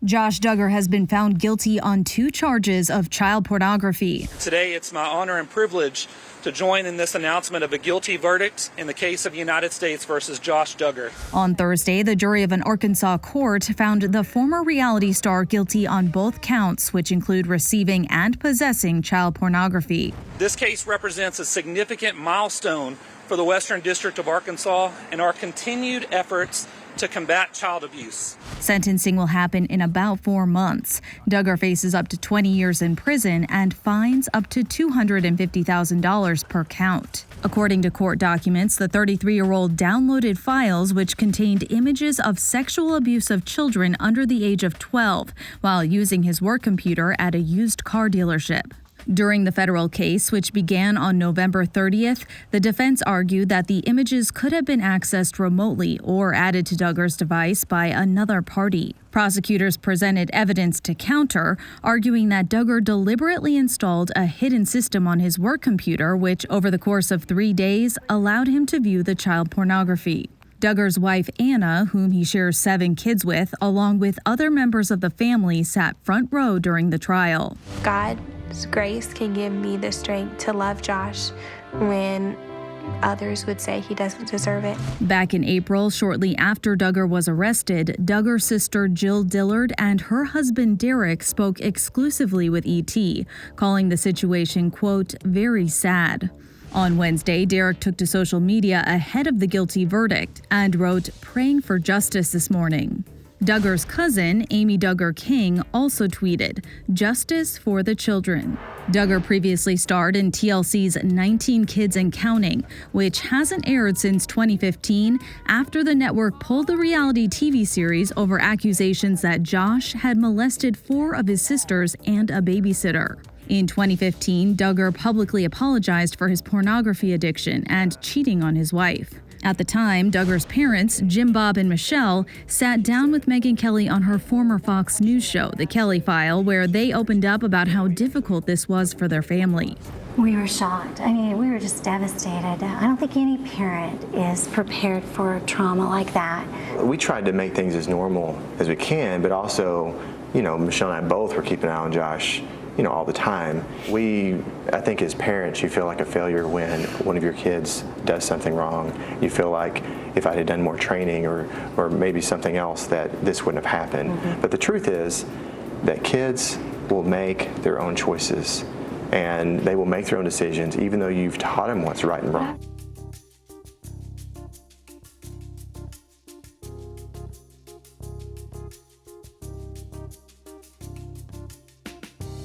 Josh Duggar has been found guilty on 2 charges of child pornography. Today, it's my honor and privilege to join in this announcement of a guilty verdict in the case of United States versus Josh Duggar. On Thursday, the jury of an Arkansas court found the former reality star guilty on both counts, which include receiving and possessing child pornography. This case represents a significant milestone for the Western District of Arkansas and our continued efforts to combat child abuse. Sentencing will happen in about 4 months. Duggar faces up to 20 years in prison and fines up to $250,000 per count. According to court documents, the 33-year-old downloaded files which contained images of sexual abuse of children under the age of 12 while using his work computer at a used car dealership. During the federal case, which began on November 30th, the defense argued that the images could have been accessed remotely or added to Duggar's device by another party. Prosecutors presented evidence to counter, arguing that Duggar deliberately installed a hidden system on his work computer, which over the course of 3 days allowed him to view the child pornography. Duggar's wife, Anna, whom he shares 7 kids with, along with other members of the family, sat front row during the trial. God's grace can give me the strength to love Josh when others would say he doesn't deserve it. Back in April, shortly after Duggar was arrested, Duggar's sister Jill Dillard and her husband Derek spoke exclusively with ET, calling the situation, quote, very sad. On Wednesday, Derek took to social media ahead of the guilty verdict and wrote, "Praying for justice this morning." Duggar's cousin, Amy Duggar King, also tweeted, "Justice for the children." Duggar previously starred in TLC's 19 Kids and Counting, which hasn't aired since 2015 after the network pulled the reality TV series over accusations that Josh had molested 4 of his sisters and a babysitter. In 2015, Duggar publicly apologized for his pornography addiction and cheating on his wife. At the time, Duggar's parents, Jim Bob and Michelle, sat down with Megyn Kelly on her former Fox News show, The Kelly File, where they opened up about how difficult this was for their family. We were shocked. I mean, we were just devastated. I don't think any parent is prepared for trauma like that. We tried to make things as normal as we can, but also, Michelle and I both were keeping an eye on Josh, all the time. I think as parents, you feel like a failure when one of your kids does something wrong. You feel like if I had done more training or maybe something else that this wouldn't have happened. Mm-hmm. But the truth is that kids will make their own choices and they will make their own decisions even though you've taught them what's right and wrong.